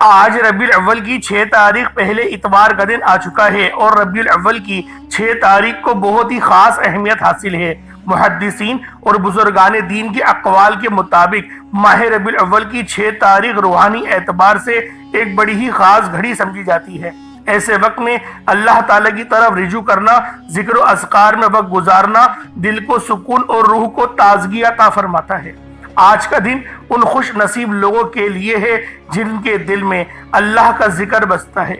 آج ربیع الاول کی 6 تاریخ پہلے اتوار کا دن آ چکا ہے اور ربیع الاول کی 6 تاریخ کو بہت ہی خاص اہمیت حاصل ہے۔ محدثین اور بزرگان دین کے اقوال کے مطابق ماہ ربیع الاول کی 6 تاریخ روحانی اعتبار سے ایک بڑی ہی خاص گھڑی سمجھی جاتی ہے۔ ایسے وقت میں اللہ تعالیٰ کی طرف رجوع کرنا، ذکر و اذکار میں وقت گزارنا دل کو سکون اور روح کو تازگی عطا فرماتا ہے۔ آج کا دن ان خوش نصیب لوگوں کے لیے ہے جن کے دل میں اللہ کا ذکر بستا ہے۔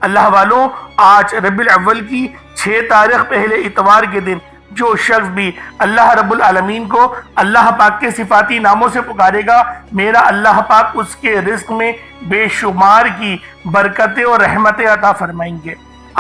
اللہ والوں، آج ربیع الاول کی 6 تاریخ پہلے اتوار کے دن جو شخص بھی اللہ رب العالمین کو اللہ پاک کے صفاتی ناموں سے پکارے گا، میرا اللہ پاک اس کے رزق میں بے شمار کی برکتیں اور رحمتیں عطا فرمائیں گے۔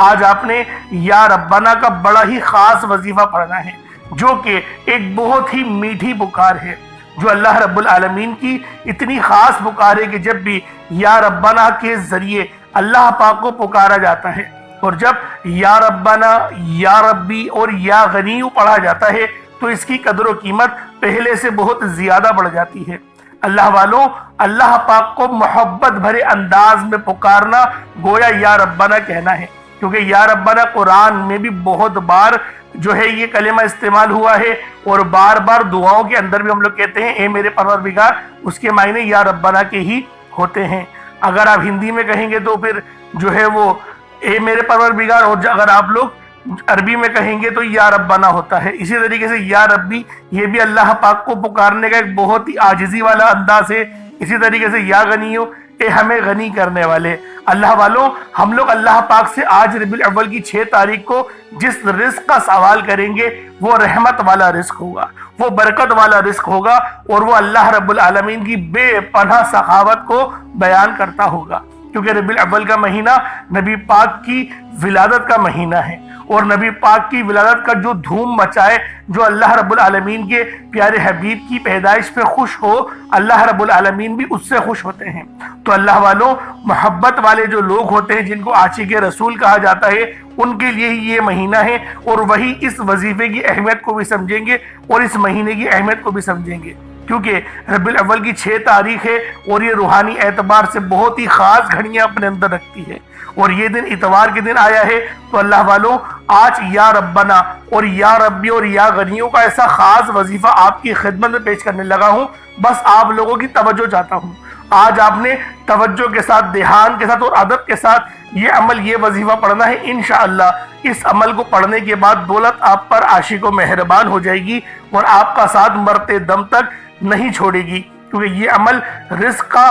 آج آپ نے یا ربنا کا بڑا ہی خاص وظیفہ پڑھنا ہے، جو کہ ایک بہت ہی میٹھی پکار ہے، جو اللہ رب العالمین کی اتنی خاص پکار ہے کہ جب بھی یا ربنا کے ذریعے اللہ پاک کو پکارا جاتا ہے اور جب یا ربنا، یا ربی اور یا غنیو پڑھا جاتا ہے تو اس کی قدر و قیمت پہلے سے بہت زیادہ بڑھ جاتی ہے۔ اللہ والوں، اللہ پاک کو محبت بھرے انداز میں پکارنا گویا یا ربنا کہنا ہے، کیونکہ یا ربنا قرآن میں بھی بہت بار جو ہے یہ کلمہ استعمال ہوا ہے اور بار بار دعاؤں کے اندر بھی ہم لوگ کہتے ہیں اے میرے پروردگار، اس کے معنی یا ربنا کے ہی ہوتے ہیں۔ اگر آپ ہندی میں کہیں گے تو پھر جو ہے وہ اے میرے پروردگار، اور اگر آپ لوگ عربی میں کہیں گے تو یا ربنا ہوتا ہے۔ اسی طریقے سے یا ربی، یہ بھی اللہ پاک کو پکارنے کا ایک بہت ہی عاجزی والا انداز ہے۔ اسی طریقے سے یا غنیو، اے ہمیں غنی کرنے والے۔ اللہ والوں، ہم لوگ اللہ پاک سے آج ربیع الاول کی 6 تاریخ کو جس رزق کا سوال کریں گے وہ رحمت والا رزق ہوگا، وہ برکت والا رزق ہوگا، اور وہ اللہ رب العالمین کی بے پناہ سخاوت کو بیان کرتا ہوگا، کیونکہ ربیع الاول کا مہینہ نبی پاک کی ولادت کا مہینہ ہے، اور نبی پاک کی ولادت کا جو دھوم مچائے، جو اللہ رب العالمین کے پیارے حبیب کی پیدائش پہ خوش ہو، اللہ رب العالمین بھی اس سے خوش ہوتے ہیں۔ تو اللہ والوں، محبت والے جو لوگ ہوتے ہیں جن کو عاشق رسول کہا جاتا ہے، ان کے لیے ہی یہ مہینہ ہے، اور وہی اس وظیفے کی اہمیت کو بھی سمجھیں گے اور اس مہینے کی اہمیت کو بھی سمجھیں گے، کیونکہ ربیع الاول کی 6 تاریخ ہے اور یہ روحانی اعتبار سے بہت ہی خاص گھڑیاں اپنے اندر رکھتی ہے، اور یہ دن اتوار کے دن آیا ہے۔ تو اللہ والوں، آج یا ربنا اور یا ربی اور یا غنیوں کا ایسا خاص وظیفہ آپ کی خدمت میں پیش کرنے لگا ہوں، بس آپ لوگوں کی توجہ چاہتا ہوں۔ آج آپ نے توجہ کے ساتھ، دھیان کے ساتھ اور ادب کے ساتھ یہ عمل، یہ وظیفہ پڑھنا ہے۔ انشاءاللہ اس عمل کو پڑھنے کے بعد دولت آپ پر عاشق و مہربان ہو جائے گی اور آپ کا ساتھ مرتے دم تک نہیں چھوڑے گی، کیونکہ یہ عمل رزق کا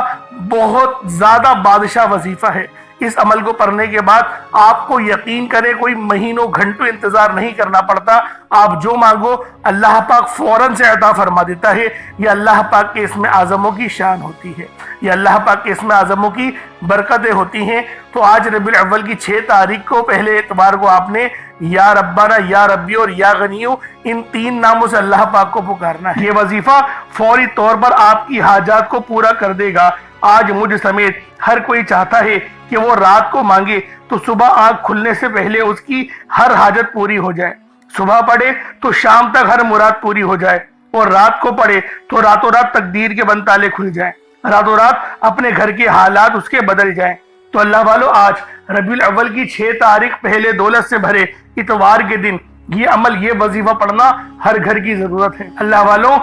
بہت زیادہ بادشاہ وظیفہ ہے۔ اس عمل کو پڑھنے کے بعد آپ کو یقین کرے کوئی مہینوں گھنٹوں انتظار نہیں کرنا پڑتا، آپ جو مانگو اللہ پاک فوراً سے عطا فرما دیتا ہے۔ یہ اللہ پاک کے اسم اعظموں کی شان ہوتی ہے، یہ اللہ پاک کے اسم اعظموں کی برکتیں ہوتی ہیں۔ تو آج ربیع الاول کی 6 تاریخ کو پہلے اتوار کو آپ نے یا ربنا، یا ربی اور یا غنیو، ان 3 ناموں سے اللہ پاک کو پکارنا ہے۔ یہ وظیفہ فوری طور پر آپ کی حاجات کو پورا کر دے گا۔ آج مجھ سمیت ہر کوئی چاہتا ہے کہ وہ رات کو مانگے تو صبح آنکھ کھلنے سے پہلے اس کی ہر حاجت پوری ہو جائے، صبح پڑھے تو شام تک ہر مراد پوری ہو جائے، اور رات کو پڑھے تو راتوں رات تقدیر کے بند تالے کھل جائیں، راتوں رات اپنے گھر کے حالات اس کے بدل جائیں۔ تو اللہ والو، آج ربیع الاول کی 6 تاریخ پہلے دولت سے بھرے اتوار کے دن یہ عمل، یہ وظیفہ پڑھنا ہر گھر کی ضرورت ہے۔ اللہ والوں،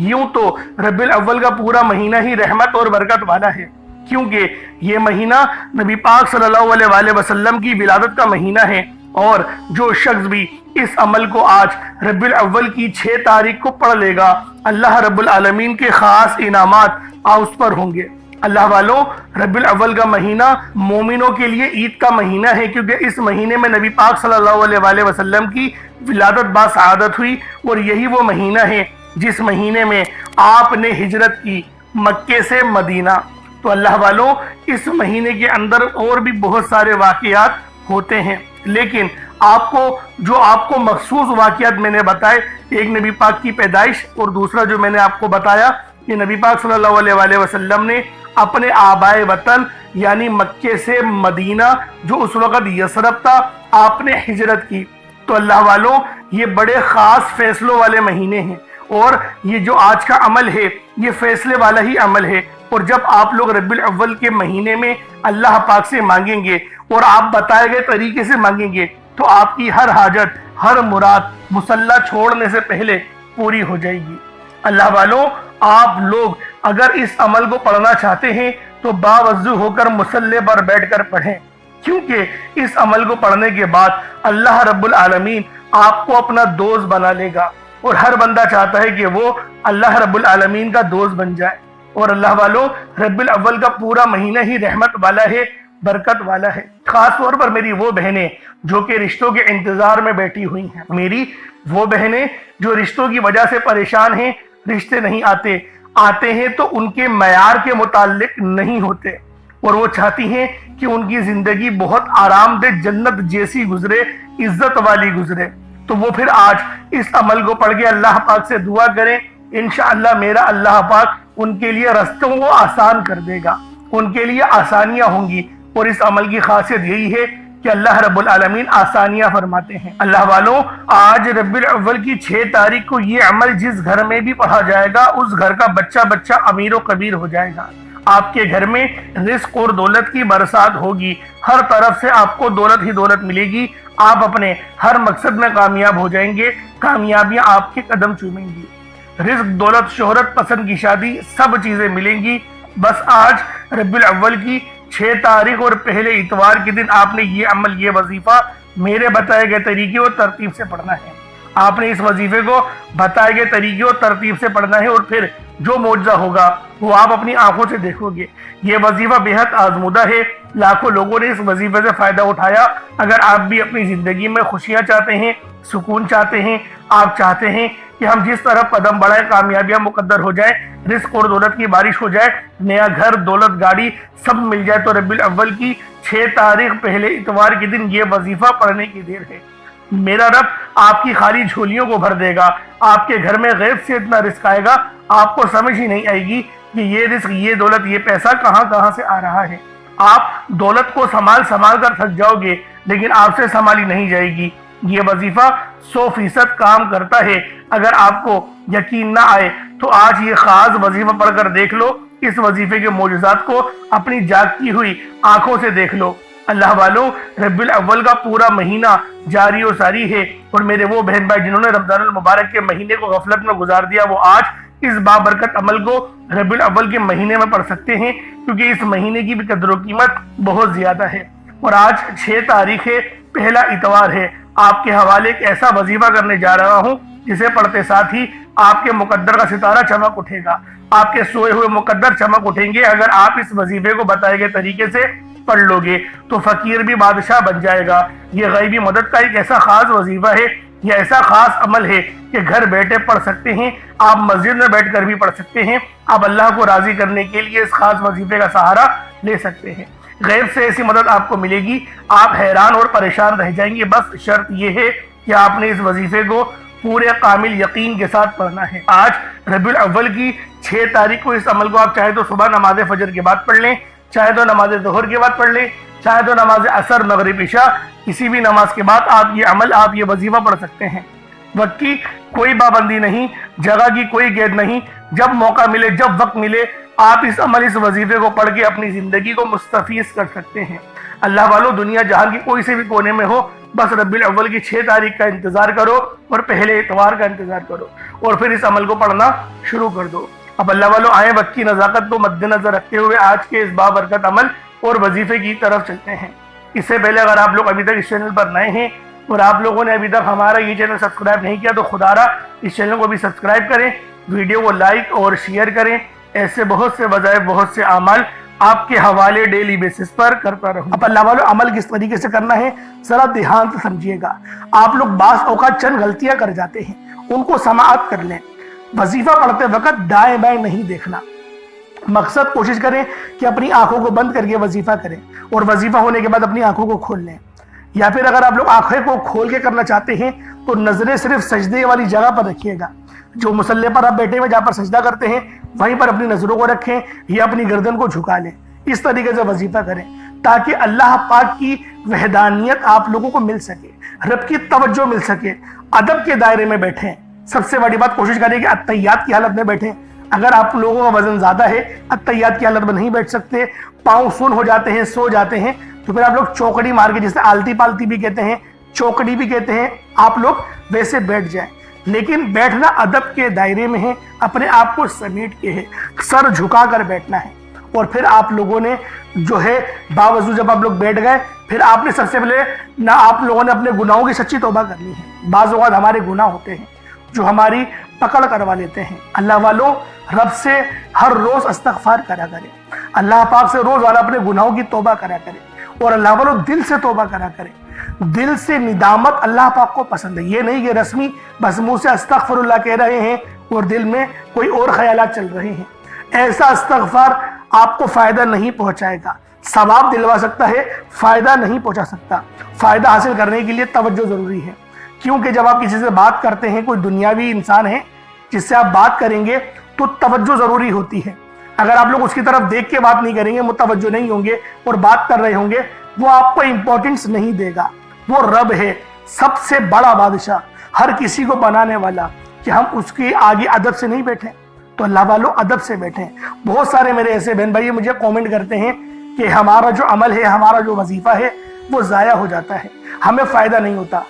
یوں تو ربیع الاول کا پورا مہینہ ہی رحمت اور برکت والا ہے، کیونکہ یہ مہینہ نبی پاک صلی اللہ علیہ وآلہ وسلم کی ولادت کا مہینہ ہے، اور جو شخص بھی اس عمل کو آج ربیع الاول کی 6 تاریخ کو پڑھ لے گا، اللہ رب العالمین کے خاص انعامات اس پر ہوں گے۔ اللہ والوں، ربیع الاول کا مہینہ مومنوں کے لیے عید کا مہینہ ہے، کیونکہ اس مہینے میں نبی پاک صلی اللہ علیہ وآلہ وسلم کی ولادت باسعادت ہوئی، اور یہی وہ مہینہ ہے جس مہینے میں آپ نے ہجرت کی مکے سے مدینہ۔ تو اللہ والوں، اس مہینے کے اندر اور بھی بہت سارے واقعات ہوتے ہیں، لیکن آپ کو مخصوص واقعات میں نے بتائے، ایک نبی پاک کی پیدائش، اور دوسرا جو میں نے آپ کو بتایا کہ نبی پاک صلی اللہ علیہ وآلہ وسلم نے اپنے آبائے وطن یعنی مکے سے مدینہ، جو اس وقت یثرب تھا، آپ نے ہجرت کی۔ تو اللہ والوں، یہ بڑے خاص فیصلوں والے مہینے ہیں، اور یہ جو آج کا عمل ہے یہ فیصلے والا ہی عمل ہے۔ اور جب آپ لوگ ربیع الاول کے مہینے میں اللہ پاک سے مانگیں گے اور آپ بتائے گئے طریقے سے مانگیں گے تو آپ کی ہر حاجت، ہر مراد مصلی چھوڑنے سے پہلے پوری ہو جائے گی۔ اللہ والوں، آپ لوگ اگر اس عمل کو پڑھنا چاہتے ہیں تو باوضو ہو کر مصلی پر بیٹھ کر پڑھیں، کیونکہ اس عمل کو پڑھنے کے بعد اللہ رب العالمین آپ کو اپنا دوست بنا لے گا، اور ہر بندہ چاہتا ہے کہ وہ اللہ رب العالمین کا دوست بن جائے۔ اور اللہ والوں، ربیع الاول کا پورا مہینہ ہی رحمت والا ہے، برکت والا ہے۔ خاص طور پر میری وہ بہنیں جو کہ رشتوں کے انتظار میں بیٹھی ہوئی ہیں، میری وہ بہنیں جو رشتوں کی وجہ سے پریشان ہیں، رشتے نہیں آتے ہیں تو ان کے معیار کے متعلق نہیں ہوتے، اور وہ چاہتی ہیں کہ ان کی زندگی بہت آرام دہ جنت جیسی گزرے، عزت والی گزرے، تو وہ پھر آج اس عمل کو پڑھ کے اللہ پاک سے دعا کریں۔ انشاءاللہ میرا اللہ پاک ان کے لیے رستوں کو آسان کر دے گا، ان کے لیے آسانیاں ہوں گی، اور اس عمل کی خاصیت یہی ہے کہ اللہ رب العالمین آسانیاں فرماتے ہیں۔ اللہ والوں، آج ربیع الاول کی 6 تاریخ کو یہ عمل جس گھر میں بھی پڑھا جائے گا اس گھر کا بچہ امیر و کبیر ہو جائے گا۔ آپ کے گھر میں رزق اور دولت کی برسات ہوگی، ہر طرف سے آپ کو دولت ہی دولت ملے گی، آپ اپنے ہر مقصد میں کامیاب ہو جائیں گے، کامیابیاں آپ کے قدم چومیں گی، رزق، دولت، شہرت، پسند کی شادی، سب چیزیں ملیں گی۔ بس آج ربیع الاول کی 6 تاریخ اور پہلے اتوار کے دن آپ نے یہ عمل، یہ وظیفہ میرے بتائے گئے طریقے اور ترتیب سے پڑھنا ہے۔ آپ نے اس وظیفے کو بتائے گئے طریقے اور ترتیب سے پڑھنا ہے، اور پھر جو معجزہ ہوگا وہ آپ اپنی آنکھوں سے دیکھو گے۔ یہ وظیفہ بہت آزمودہ ہے، لاکھوں لوگوں نے اس وظیفے سے فائدہ اٹھایا۔ اگر آپ بھی اپنی زندگی میں خوشیاں چاہتے ہیں، سکون چاہتے ہیں، آپ چاہتے ہیں کہ ہم جس طرف قدم بڑھائیں کامیابیاں مقدر ہو جائیں، رزق اور دولت کی بارش ہو جائے، نیا گھر، دولت، گاڑی سب مل جائے، تو ربیع الاول کی 6 تاریخ پہلے اتوار کے دن یہ وظیفہ پڑھنے کی دیر ہے۔ میرا رب آپ کی خالی جھولیوں کو بھر دے گا، آپ کے گھر میں غیب سے اتنا رزق آئے گا، آپ کو سمجھ ہی نہیں آئے گی کہ یہ رزق، یہ دولت، یہ پیسہ کہاں سے آ رہا ہے۔ آپ دولت کو سنبھال کر تھک جاؤ گے، لیکن آپ سے سنبھالی نہیں جائے گی۔ یہ وظیفہ 100% کام کرتا ہے۔ اگر آپ کو یقین نہ آئے تو آج یہ خاص وظیفہ پڑھ کر دیکھ لو، اس وظیفے کے معجزات کو اپنی جاگتی ہوئی آنکھوں سے دیکھ لو۔ اللہ والوں، ربیع الاول کا پورا مہینہ جاری و ساری ہے، اور میرے وہ بہن بھائی جنہوں نے رمضان المبارک کے مہینے کو غفلت میں گزار دیا، وہ آج اس بابرکت عمل کو ربیع الاول کے مہینے میں پڑھ سکتے ہیں، کیونکہ اس مہینے کی بھی قدر و قیمت بہت زیادہ ہے۔ اور آج 6 تاریخ ہے، پہلا اتوار ہے۔ آپ کے حوالے ایک ایسا وظیفہ کرنے جا رہا ہوں جسے پڑھتے ساتھ ہی آپ کے مقدر کا ستارہ چمک اٹھے گا، آپ کے سوئے ہوئے مقدر چمک اٹھیں گے۔ اگر آپ اس وظیفے کو بتائے گئے طریقے سے پڑھ لو گے تو فقیر بھی بادشاہ بن جائے گا۔ یہ غیبی مدد کا ایک ایسا خاص وظیفہ ہے، یہ ایسا خاص عمل ہے کہ گھر بیٹھے پڑھ سکتے ہیں، آپ مسجد میں بیٹھ کر بھی پڑھ سکتے ہیں، آپ اللہ کو راضی کرنے کے لیے اس خاص وظیفے کا سہارا لے سکتے ہیں۔ غیب سے ایسی مدد آپ کو ملے گی، آپ حیران اور پریشان رہ جائیں گے۔ بس شرط یہ ہے کہ آپ نے اس وظیفے کو پورے کامل یقین کے ساتھ پڑھنا ہے۔ آج ربیع الاول کی 6 تاریخ کو اس عمل کو آپ چاہے تو صبح نماز فجر کے بعد پڑھ لیں، چاہے تو نماز ظہر کے بعد پڑھ لیں، چاہے تو نماز عصر، مغرب، عشاء، کسی بھی نماز کے بعد آپ یہ عمل، آپ یہ وظیفہ پڑھ سکتے ہیں۔ وقت کی کوئی پابندی نہیں، جگہ کی کوئی قید نہیں، جب موقع ملے، جب وقت ملے، آپ اس عمل، اس وظیفے کو پڑھ کے اپنی زندگی کو مستفیض کر سکتے ہیں۔ اللہ والوں، دنیا جہاں کی کوئی سے بھی کونے میں ہو، بس ربیع الاول کی 6 تاریخ کا انتظار کرو اور پہلے اتوار کا انتظار کرو، اور پھر اس عمل کو پڑھنا شروع کر دو۔ اب اللہ والوں، آئیں وقت کی نزاکت کو مد نظر رکھتے ہوئے آج کے اس بابرکت عمل اور وظیفے کی طرف چلتے ہیں۔ اس سے پہلے اگر آپ لوگ ابھی تک اس چینل پر نئے ہیں اور آپ لوگوں نے ابھی تک ہمارا یہ چینل سبسکرائب نہیں کیا تو خدا را اس چینل کو بھی سبسکرائب کریں، ویڈیو کو لائک اور شیئر کریں۔ ایسے بہت سے وظائف، بہت سے اعمال آپ کے حوالے ڈیلی بیسس پر کرتا رہوں۔ اب اللہ والوں، عمل کس طریقے سے کرنا ہے ذرا دھیان سے سمجھیے گا۔ آپ لوگ بعض اوقات چند غلطیاں کر جاتے ہیں، ان کو سماعت کر لیں۔ وظیفہ پڑھتے وقت دائیں بائیں نہیں دیکھنا، مقصد کوشش کریں کہ اپنی آنکھوں کو بند کر کے وظیفہ کریں، اور وظیفہ ہونے کے بعد اپنی آنکھوں کو کھول لیں۔ یا پھر اگر آپ لوگ آنکھیں کو کھول کے کرنا چاہتے ہیں تو نظریں صرف سجدے والی جگہ پر رکھیے گا، جو مصلی پر آپ بیٹھے ہوئے جہاں پر سجدہ کرتے ہیں وہیں پر اپنی نظروں کو رکھیں یا اپنی گردن کو جھکا لیں۔ اس طریقے سے وظیفہ کریں تاکہ اللہ پاک کی وحدانیت آپ لوگوں کو مل سکے، رب کی توجہ مل سکے۔ ادب کے دائرے میں بیٹھیں، سب سے بڑی بات کوشش کریں کہ اتحیات کی حالت میں بیٹھیں، اگر آپ لوگوں کا وزن زیادہ ہے، اتحیات کی حالت میں نہیں بیٹھ سکتے، پاؤں سن ہو جاتے ہیں، سو جاتے ہیں، تو پھر آپ لوگ چوکڑی مار کے، جسے آلتی پالتی بھی کہتے ہیں، چوکڑی بھی کہتے ہیں، آپ لوگ ویسے بیٹھ جائیں۔ لیکن بیٹھنا ادب کے دائرے میں ہے، اپنے آپ کو سمیٹ کے ہے، سر جھکا کر بیٹھنا ہے۔ اور پھر آپ لوگوں نے جو ہے باوضو جب آپ لوگ بیٹھ گئے، پھر آپ نے سب سے پہلے نہ آپ لوگوں نے اپنے گناہوں کی سچی توبہ کرنی ہے۔ بعض اوقات ہمارے گناہ ہوتے ہیں جو ہماری پکڑ کروا لیتے ہیں۔ اللہ والوں، رب سے ہر روز استغفار کرا کرے، اللہ پاک سے روزانہ اپنے گناہوں کی توبہ کرا کرے، اور اللہ والوں دل سے توبہ کرا کرے۔ دل سے ندامت اللہ پاک کو پسند ہے، یہ نہیں کہ رسمی بس منہ سے استغفر اللہ کہہ رہے ہیں اور دل میں کوئی اور خیالات چل رہے ہیں۔ ایسا استغفار آپ کو فائدہ نہیں پہنچائے گا، ثواب دلوا سکتا ہے، فائدہ نہیں پہنچا سکتا۔ فائدہ حاصل کرنے کے لیے توجہ ضروری ہے، کیونکہ جب آپ کسی سے بات کرتے ہیں، کوئی دنیاوی انسان ہے جس سے آپ بات کریں گے تو توجہ ضروری ہوتی ہے۔ اگر آپ لوگ اس کی طرف دیکھ کے بات نہیں کریں گے، متوجہ نہیں ہوں گے اور بات کر رہے ہوں گے، وہ آپ کو امپورٹنس نہیں دے گا۔ وہ رب ہے، سب سے بڑا بادشاہ، ہر کسی کو بنانے والا، کہ ہم اس کے آگے ادب سے نہیں بیٹھیں۔ تو اللہ والوں ادب سے بیٹھیں۔ بہت سارے میرے ایسے بہن بھائی مجھے کومنٹ کرتے ہیں کہ ہمارا جو عمل ہے، ہمارا جو وظیفہ ہے، وہ ضائع ہو جاتا ہے، ہمیں فائدہ نہیں ہوتا۔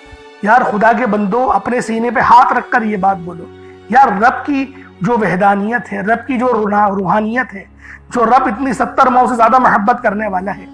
یار خدا کے بندو، اپنے سینے پہ ہاتھ رکھ کر یہ بات بولو، یار رب کی جو وحدانیت ہے، رب کی جو روحانیت ہے، جو رب اتنی 70 ماؤں سے زیادہ محبت کرنے والا ہے،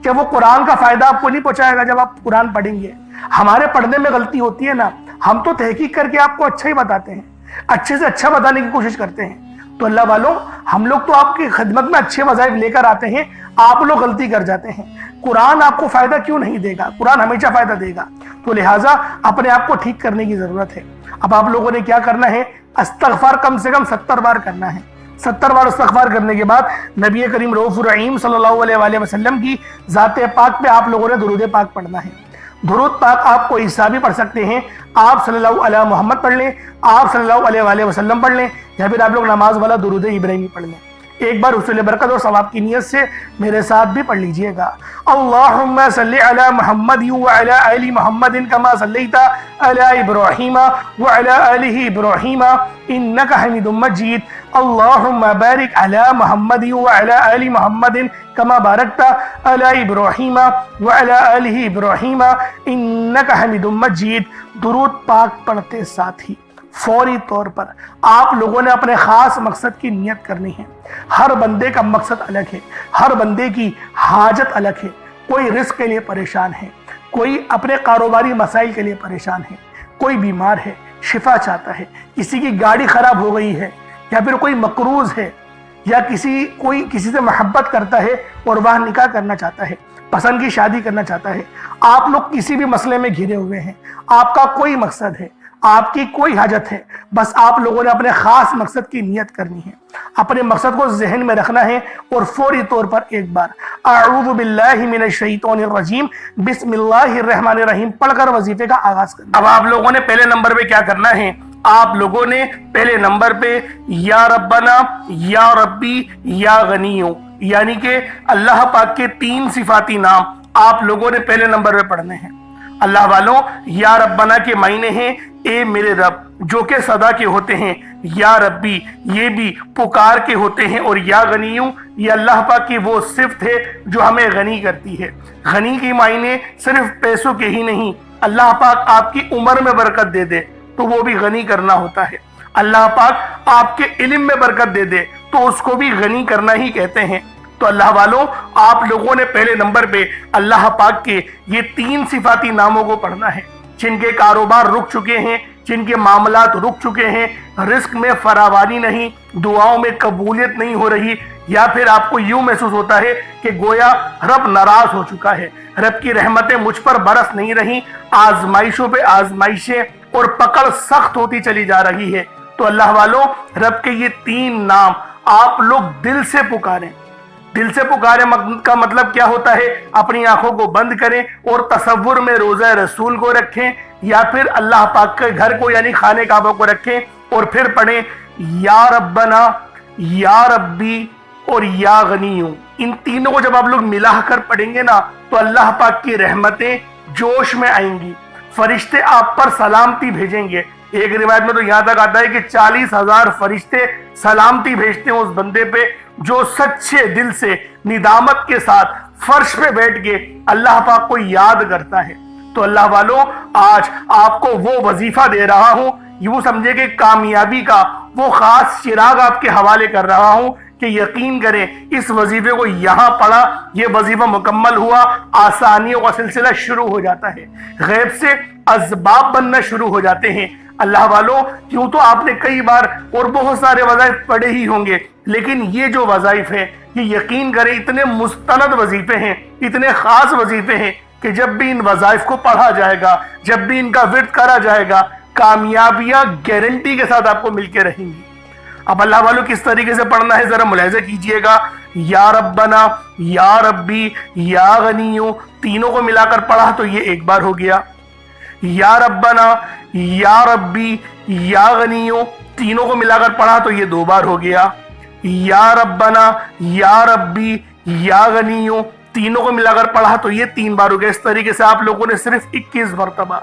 کہ وہ قرآن کا فائدہ آپ کو نہیں پہنچائے گا جب آپ قرآن پڑھیں گے۔ ہمارے پڑھنے میں غلطی ہوتی ہے نا، ہم تو تحقیق کر کے آپ کو اچھا ہی بتاتے ہیں، اچھے سے اچھا بتانے کی کوشش کرتے ہیں۔ تو اللہ والوں، ہم لوگ تو آپ کی خدمت میں اچھے وظائف لے کر آتے ہیں، آپ لوگ غلطی کر جاتے ہیں۔ قرآن آپ کو فائدہ کیوں نہیں دے گا؟ قرآن ہمیشہ فائدہ دے گا۔ تو لہٰذا اپنے آپ کو ٹھیک کرنے کی ضرورت ہے۔ اب آپ لوگوں نے کیا کرنا ہے؟ استغفار کم سے کم 70 بار کرنا ہے۔ 70 بار استغفار کرنے کے بعد نبی کریم رؤوف الرحیم صلی اللہ علیہ وآلہ وسلم کی ذات پاک پہ آپ لوگوں نے درود پاک پڑھنا ہے۔ درود پاک آپ کو عیسیٰ بھی پڑھ سکتے ہیں، آپ صلی اللہ علیہ محمد پڑھ لیں، آپ صلی اللہ علیہ وآلہ وسلم پڑھ لیں، یا پھر آپ لوگ نماز والا درود ابراہیمی پڑھ لیں۔ ایک بار حصول برکت اور ثواب کی نیت سے میرے ساتھ بھی پڑھ لیجئے گا۔ اللہم صلی علی محمد وعلی آل محمد کما صلیت علی ابراہیم وعلی آل ابراہیم انک حمید مجید۔ اللہم بارک علی محمد وعلی آل محمد کما بارکت علی ابراہیم وعلی آل ابراہیم انک حمید مجید۔ درود پاک پڑھتے ساتھ ہی فوری طور پر آپ لوگوں نے اپنے خاص مقصد کی نیت کرنی ہے۔ ہر بندے کا مقصد الگ ہے، ہر بندے کی حاجت الگ ہے۔ کوئی رزق کے لیے پریشان ہے، کوئی اپنے کاروباری مسائل کے لیے پریشان ہے، کوئی بیمار ہے، شفا چاہتا ہے، کسی کی گاڑی خراب ہو گئی ہے، یا پھر کوئی مقروض ہے، یا کوئی کسی سے محبت کرتا ہے اور وہ نکاح کرنا چاہتا ہے، پسند کی شادی کرنا چاہتا ہے۔ آپ لوگ کسی بھی مسئلے میں گھرے ہوئے ہیں، آپ کا کوئی مقصد ہے، آپ کی کوئی حاجت ہے، بس آپ لوگوں نے اپنے خاص مقصد کی نیت کرنی ہے، اپنے مقصد کو ذہن میں رکھنا ہے، اور فوری طور پر ایک بار اعوذ باللہ من الشیطان الرجیم بسم اللہ الرحمن الرحیم پڑھ کر وظیفے کا آغاز کرنا۔ اب آپ لوگوں نے پہلے نمبر پہ کیا کرنا ہے؟ آپ لوگوں نے پہلے نمبر پہ یا ربنا، یا ربی، یا غنیو، یعنی کہ اللہ پاک کے 3 صفاتی نام آپ لوگوں نے پہلے نمبر پہ پڑھنے ہیں۔ اللہ والوں، یا ربنا کے معنی ہیں اے میرے رب، جو کہ صدا کے ہوتے ہیں، یا ربی یہ بھی پکار کے ہوتے ہیں، اور یا غنیوں یہ اللہ پاک کی وہ صفت ہے جو ہمیں غنی کرتی ہے۔ غنی کی معنی صرف پیسوں کے ہی نہیں، اللہ پاک آپ کی عمر میں برکت دے دے تو وہ بھی غنی کرنا ہوتا ہے۔ اللہ پاک آپ کے علم میں برکت دے دے تو اس کو بھی غنی کرنا ہی کہتے ہیں۔ تو اللہ والوں، آپ لوگوں نے پہلے نمبر پہ اللہ پاک کے یہ 3 صفاتی ناموں کو پڑھنا ہے۔ جن کے کاروبار رک چکے ہیں، جن کے معاملات رک چکے ہیں، رزق میں فراوانی نہیں، دعاؤں میں قبولیت نہیں ہو رہی، یا پھر آپ کو یوں محسوس ہوتا ہے کہ گویا رب ناراض ہو چکا ہے، رب کی رحمتیں مجھ پر برس نہیں رہی، آزمائشوں پہ آزمائشیں اور پکڑ سخت ہوتی چلی جا رہی ہے، تو اللہ والوں رب کے یہ 3 نام آپ لوگ دل سے پکاریں۔ دل سے پکارے کا مطلب کیا ہوتا ہے؟ اپنی آنکھوں کو بند کریں اور تصور میں روضہ رسول کو رکھیں، یا پھر اللہ پاک کے گھر کو یعنی خانہ کعبہ کو رکھیں، اور پھر پڑھیں یا ربنا، یا ربی اور یا غنیوں۔ ان تینوں کو جب آپ لوگ ملا کر پڑھیں گے نا تو اللہ پاک کی رحمتیں جوش میں آئیں گی، فرشتے آپ پر سلامتی بھیجیں گے، ایک روایت میں تو یہاں تک آتا ہے کہ 40,000 فرشتے سلامتی بھیجتے ہیں اس بندے پہ جو سچے دل سے ندامت کے ساتھ فرش پہ بیٹھ کے اللہ پاک کو یاد کرتا ہے۔ تو اللہ والوں، آج آپ کو وہ وظیفہ دے رہا ہوں، یوں سمجھے کہ کامیابی کا وہ خاص چراغ آپ کے حوالے کر رہا ہوں کہ یقین کریں اس وظیفے کو یہاں پڑھا، یہ وظیفہ مکمل ہوا، آسانیوں کا سلسلہ شروع ہو جاتا ہے، غیب سے اسباب بننا شروع ہو جاتے ہیں۔ اللہ والوں، کیوں تو آپ نے کئی بار اور بہت سارے وظائف پڑھے ہی ہوں گے، لیکن یہ جو وظائف ہیں یہ یقین کریں اتنے مستند وظیفے ہیں، اتنے خاص وظیفے ہیں کہ جب بھی ان وظائف کو پڑھا جائے گا، جب بھی ان کا ورد کرا جائے گا، کامیابیاں گارنٹی کے ساتھ آپ کو مل کے رہیں گی۔ اب اللہ والوں کس طریقے سے پڑھنا ہے ذرا ملاحظہ کیجئے گا۔ یا ربنا، یا ربی، یا غنیو، تینوں کو ملا کر پڑھا تو یہ ایک بار ہو گیا۔ یا ربنا، یا ربی، یا غنیو، تینوں کو ملا کر پڑھا تو یہ 2 بار ہو گیا۔ یا ربنا، یا ربی، یا غنیو، تینوں کو ملا کر پڑھا تو یہ 3 بار ہو گیا۔ اس طریقے سے آپ لوگوں نے صرف 21 مرتبہ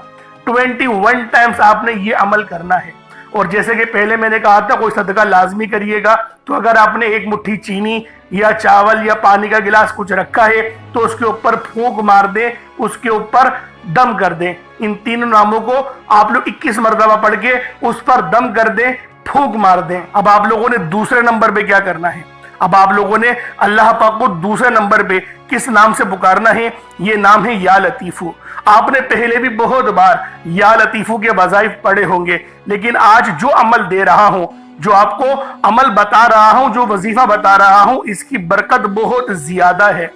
21 ٹائمز آپ نے یہ عمل کرنا ہے۔ اور جیسے کہ پہلے میں نے کہا تھا کوئی صدقہ لازمی کریے گا، تو اگر آپ نے 1 مٹھی چینی یا چاول یا پانی کا گلاس کچھ رکھا ہے تو اس کے اوپر پھونک مار دیں، اس کے اوپر دم کر دیں۔ ان 3 ناموں کو آپ لوگ 21 مرتبہ پڑھ کے اس پر دم کر دیں، پھونک مار دیں۔ اب آپ لوگوں نے دوسرے نمبر پہ کیا کرنا ہے؟ اب آپ لوگوں نے اللہ پاک کو دوسرے نمبر پہ کس نام سے پکارنا ہے؟ یہ نام ہے یا لطیفو۔ آپ نے پہلے بھی بہت بار یا لطیفو کے وظائف پڑھے ہوں گے، لیکن آج جو عمل دے رہا ہوں، جو آپ کو عمل بتا رہا ہوں، جو وظیفہ بتا رہا ہوں، اس کی برکت بہت زیادہ ہے۔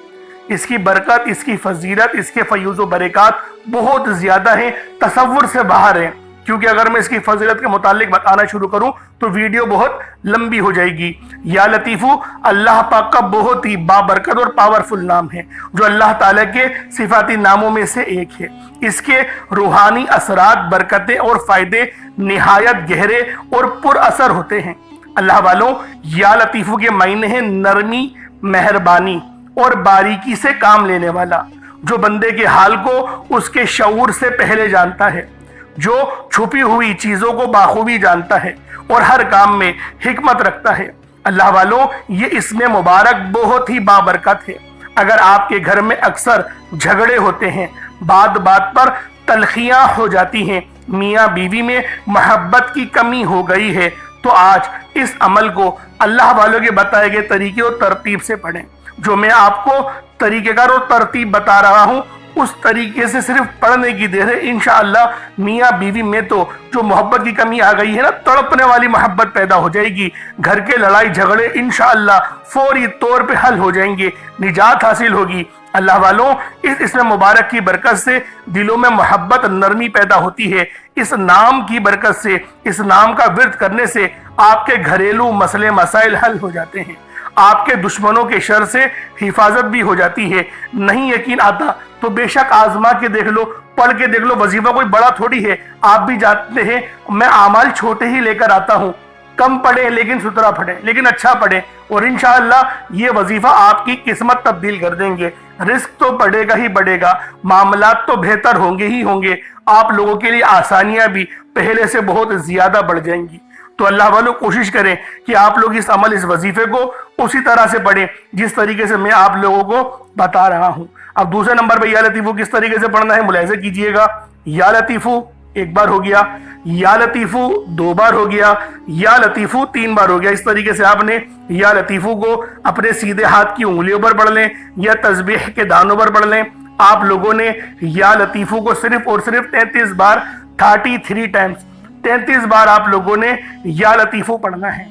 اس کی برکت، اس کی فضیلت، اس کے فیوز و برکات بہت زیادہ ہیں، تصور سے باہر ہیں۔ کیونکہ اگر میں اس کی فضیلت کے متعلق بتانا شروع کروں تو ویڈیو بہت لمبی ہو جائے گی۔ یا لطیفو اللہ پاک کا بہت ہی بابرکت اور پاورفل نام ہے، جو اللہ تعالیٰ کے صفاتی ناموں میں سے ایک ہے۔ اس کے روحانی اثرات، برکتیں اور فائدے نہایت گہرے اور پر اثر ہوتے ہیں۔ اللہ والوں، یا لطیفو کے معنی ہیں نرمی، مہربانی اور باریکی سے کام لینے والا، جو بندے کے حال کو اس کے شعور سے پہلے جانتا ہے، جو چھپی ہوئی چیزوں کو بخوبی جانتا ہے اور ہر کام میں حکمت رکھتا ہے۔ اللہ والوں، یہ اسم مبارک بہت ہی بابرکت ہے۔ اگر آپ کے گھر میں اکثر جھگڑے ہوتے ہیں، بات بات پر تلخیاں ہو جاتی ہیں، میاں بیوی میں محبت کی کمی ہو گئی ہے، تو آج اس عمل کو اللہ والوں کے بتائے گئے طریقے اور ترتیب سے پڑھیں۔ جو میں آپ کو طریقہ کار اور ترتیب بتا رہا ہوں، اس طریقے سے صرف پڑھنے کی دیر ہے۔ انشاءاللہ میاں بیوی میں تو جو محبت کی کمی آ گئی ہے نا، تڑپنے والی محبت پیدا ہو جائے گی، گھر کے لڑائی جھگڑے انشاءاللہ فوری طور پہ حل ہو جائیں گے، نجات حاصل ہوگی۔ اللہ والوں، اس اسم مبارک کی برکت سے دلوں میں محبت، نرمی پیدا ہوتی ہے۔ اس نام کی برکت سے، اس نام کا ورد کرنے سے آپ کے گھریلو مسئلے مسائل حل ہو جاتے ہیں، آپ کے دشمنوں کے شر سے حفاظت بھی ہو جاتی ہے۔ نہیں یقین آتا تو بے شک آزما کے دیکھ لو، پڑھ کے دیکھ لو، وظیفہ کوئی بڑا تھوڑی ہے۔ آپ بھی جانتے ہیں میں اعمال چھوٹے ہی لے کر آتا ہوں، کم پڑھیں لیکن ستھرا پڑھیں، لیکن اچھا پڑھیں، اور انشاءاللہ یہ وظیفہ آپ کی قسمت تبدیل کر دیں گے۔ رزق تو بڑھے گا ہی بڑھے گا، معاملات تو بہتر ہوں گے ہی ہوں گے، آپ لوگوں کے لیے آسانیاں بھی پہلے سے بہت زیادہ بڑھ جائیں گی۔ تو اللہ والوں کوشش کریں کہ آپ لوگ اس عمل، اس وظیفے کو اسی طرح سے پڑھیں جس طریقے سے میں آپ لوگوں کو بتا رہا ہوں۔ اب دوسرے نمبر پہ یا لطیفو کس طریقے سے پڑھنا ہے ملاحظہ کیجئے گا۔ یا لطیفو 1 بار ہو گیا، یا لطیفو 2 بار ہو گیا، یا لطیفو 3 بار ہو گیا۔ اس طریقے سے آپ نے یا لطیفو کو اپنے سیدھے ہاتھ کی انگلیوں پر پڑھ لیں یا تسبیح کے دانوں پر پڑھ لیں۔ آپ لوگوں نے یا لطیفو کو صرف اور صرف 33 بار 33 ٹائمز 33 بار آپ لوگوں نے یا لطیفو پڑھنا ہے۔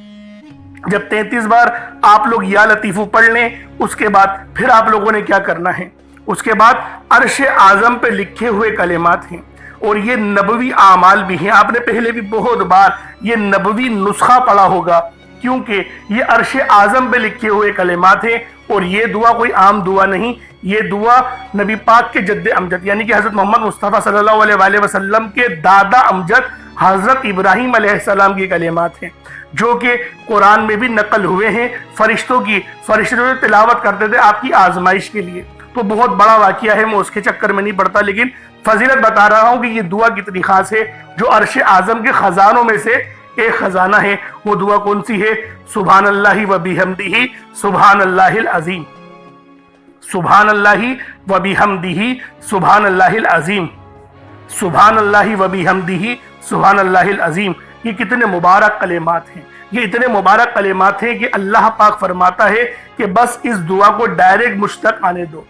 جب 33 بار آپ لوگ یا لطیفو پڑھ لیں، اس کے بعد پھر آپ لوگوں نے کیا کرنا ہے؟ اس کے بعد عرش اعظم پہ لکھے ہوئے کلمات ہیں، اور یہ نبوی اعمال بھی ہیں۔ آپ نے پہلے بھی بہت بار یہ نبوی نسخہ پڑھا ہوگا، کیونکہ یہ عرش اعظم پہ لکھے ہوئے کلمات ہیں، اور یہ دعا کوئی عام دعا نہیں، یہ دعا نبی پاک کے جد امجد یعنی کہ حضرت محمد مصطفیٰ صلی اللہ علیہ وآلہ وسلم کے دادا امجد حضرت ابراہیم علیہ السلام کی کلمات ہیں، جو کہ قرآن میں بھی نقل ہوئے ہیں۔ فرشتوں جو تلاوت کرتے تھے آپ کی آزمائش کے لیے، تو بہت بڑا واقعہ ہے، میں اس کے چکر میں نہیں پڑتا، لیکن فضیلت بتا رہا ہوں کہ یہ دعا کتنی خاص ہے، جو عرش اعظم کے خزانوں میں سے ایک خزانہ ہے۔ وہ دعا کون سی ہے؟ سبحان اللہ و بحمدہ سبحان اللہ العظیم، سبحان اللہ و بحمدہ سبحان اللہ العظیم، سبحان اللہ و بحمدہ سبحان اللہ العظیم۔ یہ کتنے مبارک کلمات ہیں، یہ اتنے مبارک کلمات ہیں کہ اللہ پاک فرماتا ہے کہ بس اس دعا کو ڈائریکٹ مجھ تک آنے دو،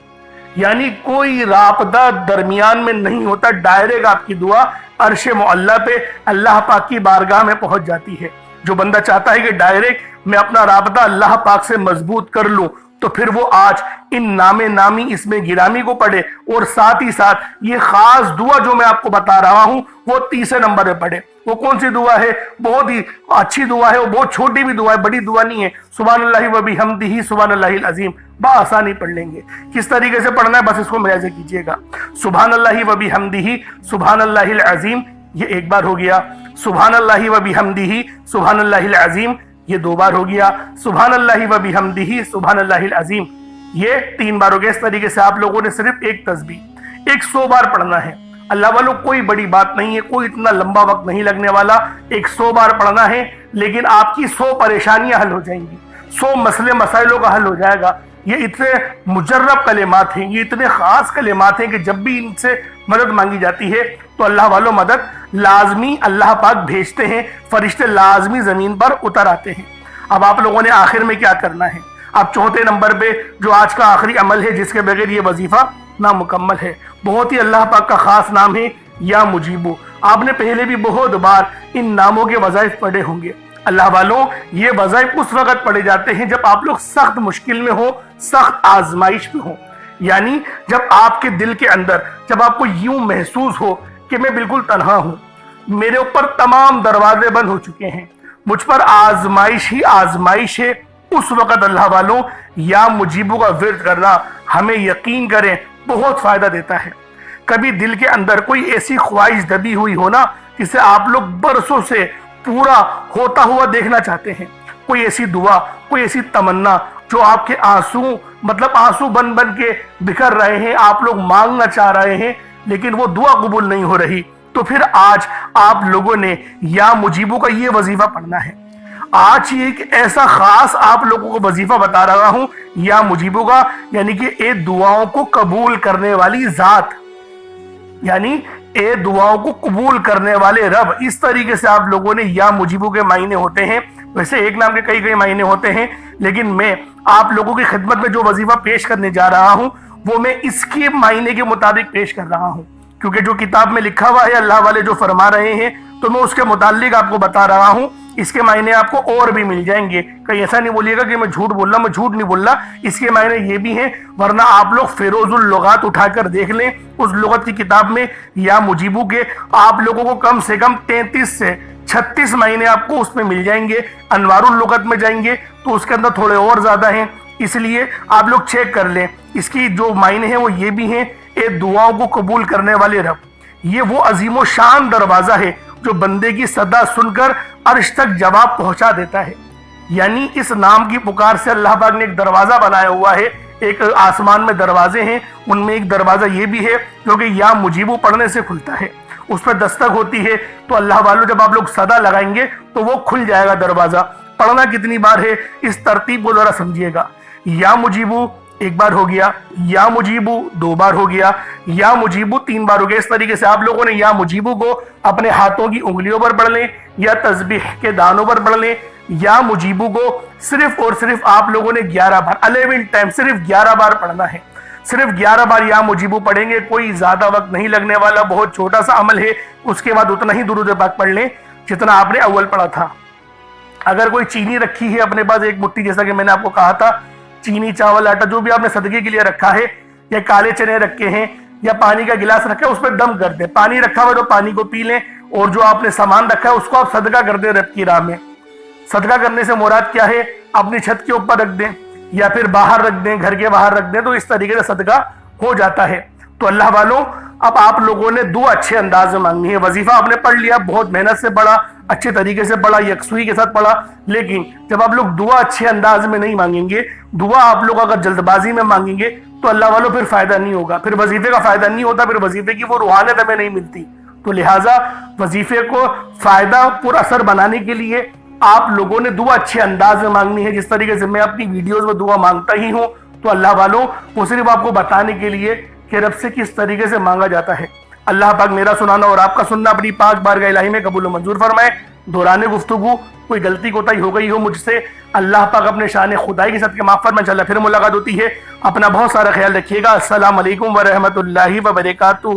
یعنی کوئی رابطہ درمیان میں نہیں ہوتا، ڈائریکٹ آپ کی دعا عرش معلیٰ پہ اللہ پاک کی بارگاہ میں پہنچ جاتی ہے۔ جو بندہ چاہتا ہے کہ ڈائریکٹ میں اپنا رابطہ اللہ پاک سے مضبوط کر لوں، تو پھر وہ آج ان نام نامی اس میں گرامی کو پڑھے، اور ساتھ ہی ساتھ یہ خاص دعا جو میں آپ کو بتا رہا ہوں وہ تیسرے نمبر پہ پڑھے۔ وہ کون سی دعا ہے؟ بہت ہی اچھی دعا ہے، وہ بہت چھوٹی بھی دعا ہے، بڑی دعا نہیں ہے۔ سبحان اللہ و بحمدہ سبحان اللہ العظیم بآسانی پڑھ لیں گے۔ کس طریقے سے پڑھنا ہے بس اس کو ملاحظہ کیجئے گا۔ سبحان اللہ و بحمدہ سبحان اللہ العظیم، یہ ایک بار ہو گیا۔ سبحان اللہ و بحمدہ سبحان اللہ العظیم، یہ دو بار ہو گیا۔ سبحان اللہ و بحمدہ سبحان اللہ العظیم، یہ تین بار ہو گیا۔ اس طریقے سے آپ لوگوں نے صرف ایک تسبیح 100 بار پڑھنا ہے۔ اللہ والوں کوئی بڑی بات نہیں ہے، کوئی اتنا لمبا وقت نہیں لگنے والا، 100 بار پڑھنا ہے، لیکن آپ کی 100 پریشانیاں حل ہو جائیں گی، 100 مسئلے مسائلوں کا حل ہو جائے گا۔ یہ اتنے مجرب کلمات ہیں، یہ اتنے خاص کلمات ہیں کہ جب بھی ان سے مدد مانگی جاتی ہے تو اللہ والوں مدد لازمی اللہ پاک بھیجتے ہیں، فرشتے لازمی زمین پر اتر آتے ہیں۔ اب آپ لوگوں نے آخر میں کیا کرنا ہے؟ اب چوتھے نمبر پہ جو آج کا آخری عمل ہے، جس کے بغیر یہ وظیفہ نامکمل ہے، بہت ہی اللہ پاک کا خاص نام ہے یا مجیبو۔ آپ نے پہلے بھی بہت بار ان ناموں کے وظائف پڑھے ہوں گے۔ اللہ والوں یہ وظائف اس وقت پڑھے جاتے ہیں جب آپ لوگ سخت مشکل میں ہو، سخت آزمائش میں ہو، یعنی جب آپ کے دل کے اندر جب آپ کو یوں محسوس ہو کہ میں بالکل تنہا ہوں، میرے اوپر تمام دروازے بند ہو چکے ہیں، مجھ پر آزمائش ہی آزمائش ہے، اس وقت اللہ والوں یا مجیبو کا ورد کرنا ہمیں یقین کریں بہت فائدہ دیتا ہے۔ کبھی دل کے اندر کوئی ایسی خواہش دبی ہوئی ہو نا جسے آپ لوگ برسوں سے پورا ہوتا ہوا دیکھنا چاہتے ہیں، کوئی ایسی دعا، کوئی ایسی تمنا جو آپ کے آنسو بن بن کے بکھر رہے ہیں، آپ لوگ مانگنا چاہ رہے ہیں لیکن وہ دعا قبول نہیں ہو رہی، تو پھر آج آپ لوگوں نے یا مجیبو کا یہ وظیفہ پڑھنا ہے۔ آج یہ ایک ایسا خاص آپ لوگوں کو وظیفہ بتا رہا ہوں یا مجیبو کا، یعنی کہ اے دعاؤں کو قبول کرنے والی ذات، یعنی اے دعاؤں کو قبول کرنے والے رب، اس طریقے سے آپ لوگوں نے یا مجیبو کے معنی ہوتے ہیں۔ ویسے ایک نام کے کئی معنی ہوتے ہیں، لیکن میں آپ لوگوں کی خدمت میں جو وظیفہ پیش کرنے جا رہا ہوں وہ میں اس کے معنی کے مطابق پیش کر رہا ہوں، کیونکہ جو کتاب میں لکھا ہوا ہے اللہ والے جو فرما رہے ہیں تو میں اس کے متعلق آپ کو بتا رہا ہوں۔ اس کے معنی آپ کو اور بھی مل جائیں گے، کہیں ایسا نہیں بولیے گا کہ میں جھوٹ بول رہا ہوں، میں جھوٹ نہیں بول رہا، اس کے معنی یہ بھی ہیں، ورنہ آپ لوگ فیروز اللغات اٹھا کر دیکھ لیں، اس لغت کی کتاب میں یا مجیبو کے آپ لوگوں کو کم سے کم 33 سے 36 معنی آپ کو اس میں مل جائیں گے۔ انوار اللغت میں جائیں گے تو اس کے اندر تھوڑے اور زیادہ ہیں، اس لیے آپ لوگ چیک کر لیں۔ اس کی جو معنی ہیں وہ یہ بھی ہیں، اے دعاؤں کو قبول کرنے والے رب، یہ وہ عظیم و شان دروازہ ہے جو بندے کی صدا سن کر عرش تک جواب پہنچا دیتا ہے۔ یعنی اس نام کی پکار سے اللہ پاک نے ایک دروازہ بنایا ہوا ہے، ایک آسمان میں دروازے ہیں، ان میں ایک دروازہ یہ بھی ہے جو کہ یا مجیبو پڑھنے سے کھلتا ہے، اس پہ دستک ہوتی ہے تو اللہ والوں جب آپ لوگ صدا لگائیں گے تو وہ کھل جائے گا دروازہ۔ پڑھنا کتنی بار ہے اس ترتیب کو ذرا سمجھیے گا۔ یا مجیبو ایک بار ہو گیا، یا مجیبو 2 بار ہو گیا، یا مجیبو 3 بار ہو گیا۔ اس طریقے سے آپ لوگوں نے یا مجیبو کو اپنے ہاتھوں کی انگلیوں پر پڑھ لیں یا تسبیح کے دانوں پر پڑھ لیں۔ یا مجیبو کو صرف اور صرف آپ لوگوں نے 11 بار 11 ٹائم صرف 11 بار پڑھنا ہے، صرف 11 بار یا مجیبو پڑھیں گے، کوئی زیادہ وقت نہیں لگنے والا، بہت چھوٹا سا عمل ہے۔ اس کے بعد اتنا ہی درود پاک پڑھ لیں جتنا آپ نے اول پڑھا تھا۔ اگر کوئی چینی رکھی ہے اپنے پاس ایک مٹھی، جیسا کہ میں نے آپ کو کہا تھا، چینی چاول آٹا جو بھی آپ نے صدقے کے لیے رکھا ہے، یا کالے چنے رکھے ہیں یا پانی کا گلاس رکھا ہے، اس پہ دم کر دیں۔ پانی رکھا ہوا تو پانی کو پی لیں، اور جو آپ نے سامان رکھا ہے اس کو آپ صدقہ کر دیں رب کی راہ میں۔ صدقہ کرنے سے مراد کیا ہے؟ اپنی چھت کے اوپر رکھ دیں یا پھر باہر رکھ دیں، گھر کے باہر رکھ دیں، تو اس طریقے سے صدقہ ہو جاتا ہے۔ تو اللہ والوں اب آپ لوگوں نے 2 اچھے انداز میں مانگنی ہے۔ وظیفہ آپ نے پڑھ لیا، بہت محنت سے پڑھا، اچھے طریقے سے پڑھا، یکسوئی کے ساتھ پڑھا، لیکن جب آپ لوگ دعا اچھے انداز میں نہیں مانگیں گے، دعا آپ لوگ اگر جلد بازی میں مانگیں گے تو اللہ والوں پھر فائدہ نہیں ہوگا، پھر وظیفے کا فائدہ نہیں ہوتا، پھر وظیفے کی وہ روحانیت ہمیں نہیں ملتی۔ تو لہٰذا وظیفے کو فائدہ پر اثر بنانے کے لیے آپ لوگوں نے دعا اچھے انداز میں مانگنی ہے، جس طریقے سے میں اپنی ویڈیوز میں دعا مانگتا ہی ہوں۔ تو اللہ والوں وہ صرف آپ کو بتانے کے لیے کہ رب سے کس طریقے سے مانگا جاتا ہے۔ اللہ پاک میرا سنانا اور آپ کا سننا اپنی پاک بارگاہ الہی میں قبول و منظور فرمائے۔ دوران گفتگو کوئی غلطی کوتاہی ہو گئی ہو مجھ سے، اللہ پاک اپنے شان خدائی کے ساتھ معاف فرمائے۔ انشاءاللہ پھر ملاقات ہوتی ہے، اپنا بہت سارا خیال رکھیے گا۔ السلام علیکم ورحمۃ اللہ وبرکاتہ۔